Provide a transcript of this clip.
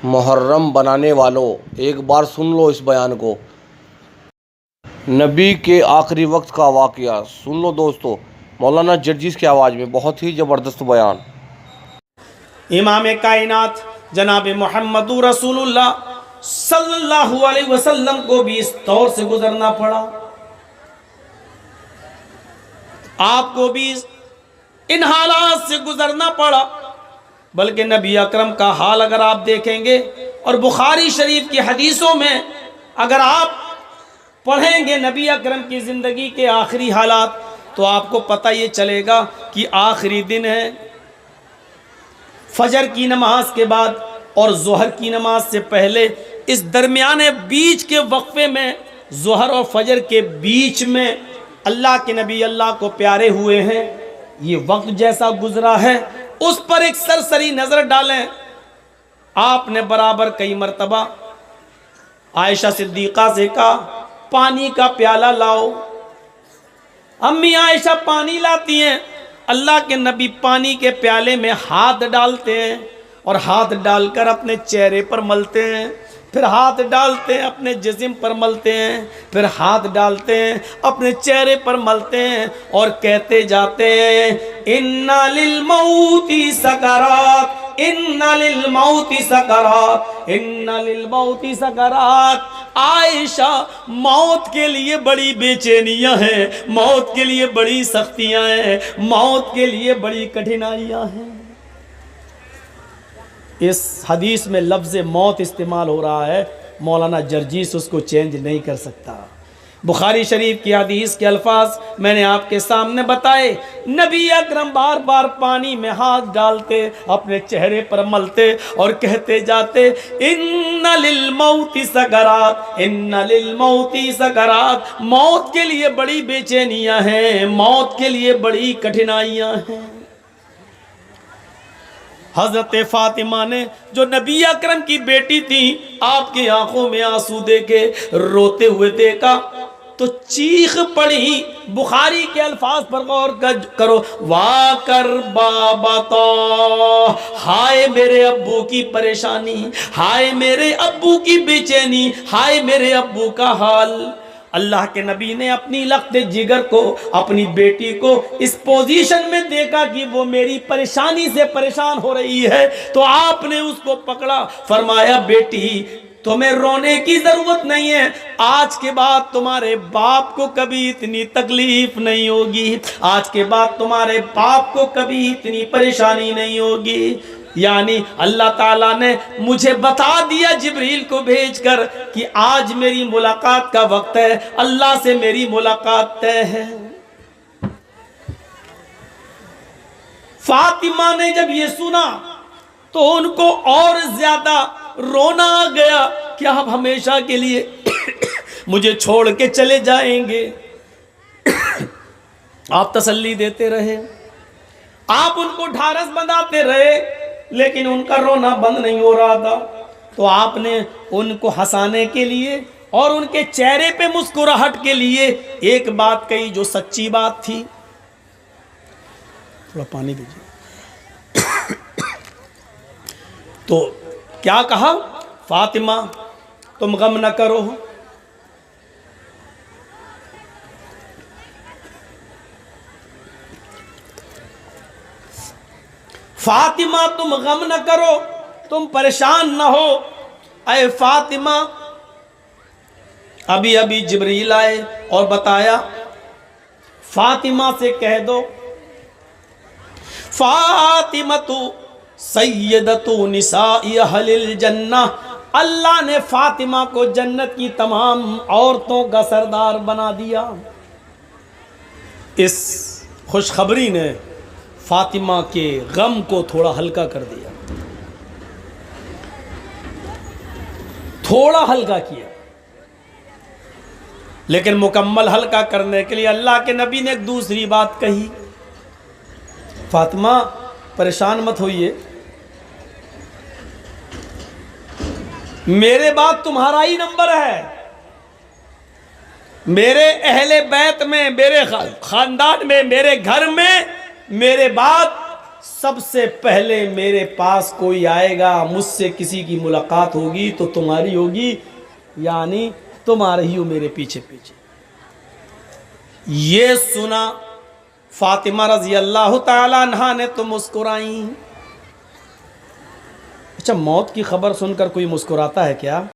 محرم بنانے والوں ایک بار سن لو اس بیان کو۔ نبی کے آخری وقت کا واقعہ سن لو دوستو، مولانا جرجیس کی آواز میں، بہت ہی زبردست بیان۔ امام کائنات جناب محمد رسول اللہ صلی اللہ علیہ وسلم کو بھی اس دور سے گزرنا پڑا، آپ کو بھی ان حالات سے گزرنا پڑا۔ بلکہ نبی اکرم کا حال اگر آپ دیکھیں گے اور بخاری شریف کی حدیثوں میں اگر آپ پڑھیں گے نبی اکرم کی زندگی کے آخری حالات، تو آپ کو پتہ یہ چلے گا کہ آخری دن ہے، فجر کی نماز کے بعد اور ظہر کی نماز سے پہلے اس درمیانے بیچ کے وقفے میں، ظہر اور فجر کے بیچ میں اللہ کے نبی اللہ کو پیارے ہوئے ہیں۔ یہ وقت جیسا گزرا ہے اس پر ایک سرسری نظر ڈالیں۔ آپ نے برابر کئی مرتبہ عائشہ صدیقہ سے کہا پانی کا پیالہ لاؤ۔ امی عائشہ پانی لاتی ہیں، اللہ کے نبی پانی کے پیالے میں ہاتھ ڈالتے ہیں اور ہاتھ ڈال کر اپنے چہرے پر ملتے ہیں، پھر ہاتھ ڈالتے ہیں اپنے جسم پر ملتے ہیں، پھر ہاتھ ڈالتے ہیں اپنے چہرے پر ملتے ہیں اور کہتے جاتے ہیں اِنَّ لِلْمَوْتِ سَکَرَاتٍ اِنَّ لِلْمَوْتِ سَکَرَاتٍ اِنَّ لِلْمَوْتِ سَکَرَاتٍ۔ عائشہ، موت کے لیے بڑی بے چینیاں ہیں، موت کے لیے بڑی سختیاں ہیں، موت کے لیے بڑی کٹھنائیاں ہیں۔ اس حدیث میں لفظ موت استعمال ہو رہا ہے، مولانا جرجیس اس کو چینج نہیں کر سکتا۔ بخاری شریف کی حدیث کے الفاظ میں نے آپ کے سامنے بتائے، نبی اکرم بار بار پانی میں ہاتھ ڈالتے، اپنے چہرے پر ملتے اور کہتے جاتے اِنَّ لِلْمَوْتِ سَکَرَاتٍ اِنَّ لِلْمَوْتِ سَکَرَاتٍ۔ موت کے لیے بڑی بے چینیاں ہیں، موت کے لیے بڑی کٹھنائیاں ہیں۔ حضرت فاطمہ نے جو نبی اکرم کی بیٹی تھی، آپ کی آنکھوں میں آنسو دیکھے روتے ہوئے دیکھا تو چیخ پڑی۔ بخاری کے الفاظ پر غور کرو، وا کر بابتا، ہائے میرے ابو کی پریشانی، ہائے میرے ابو کی بے چینی، ہائے میرے ابو کا حال۔ اللہ کے نبی نے اپنی لخت جگر کو، اپنی بیٹی کو اس پوزیشن میں دیکھا کہ وہ میری پریشانی سے پریشان ہو رہی ہے، تو آپ نے اس کو پکڑا، فرمایا بیٹی تمہیں رونے کی ضرورت نہیں ہے، آج کے بعد تمہارے باپ کو کبھی اتنی تکلیف نہیں ہوگی، آج کے بعد تمہارے باپ کو کبھی اتنی پریشانی نہیں ہوگی۔ یعنی اللہ تعالیٰ نے مجھے بتا دیا جبریل کو بھیج کر کہ آج میری ملاقات کا وقت ہے، اللہ سے میری ملاقات طے ہے۔ فاطمہ نے جب یہ سنا تو ان کو اور زیادہ رونا آ گیا کہ آپ ہمیشہ کے لیے مجھے چھوڑ کے چلے جائیں گے۔ آپ تسلی دیتے رہے، آپ ان کو ڈھارس بندھاتے رہے، لیکن ان کا رونا بند نہیں ہو رہا تھا۔ تو آپ نے ان کو ہنسانے کے لیے اور ان کے چہرے پہ مسکراہٹ کے لیے ایک بات کہی جو سچی بات تھی۔ تھوڑا پانی دیجیے۔ تو کیا کہا؟ فاطمہ تم غم نہ کرو، فاطمہ تم غم نہ کرو، تم پریشان نہ ہو۔ اے فاطمہ، ابھی ابھی جبریل آئے اور بتایا فاطمہ سے کہہ دو فاطمہ سیدۃ نساء اہل الجنہ، اللہ نے فاطمہ کو جنت کی تمام عورتوں کا سردار بنا دیا۔ اس خوشخبری نے فاطمہ کے غم کو تھوڑا ہلکا کر دیا، تھوڑا ہلکا کیا، لیکن مکمل ہلکا کرنے کے لیے اللہ کے نبی نے ایک دوسری بات کہی، فاطمہ پریشان مت ہوئیے، میرے بعد تمہارا ہی نمبر ہے، میرے اہل بیت میں، میرے خاندان میں، میرے گھر میں میرے بعد سب سے پہلے میرے پاس کوئی آئے گا، مجھ سے کسی کی ملاقات ہوگی تو تمہاری ہوگی، یعنی تم آ رہی ہو میرے پیچھے پیچھے۔ یہ سنا فاطمہ رضی اللہ تعالیٰ عنہا نے تو مسکرائیں۔ اچھا، موت کی خبر سن کر کوئی مسکراتا ہے کیا؟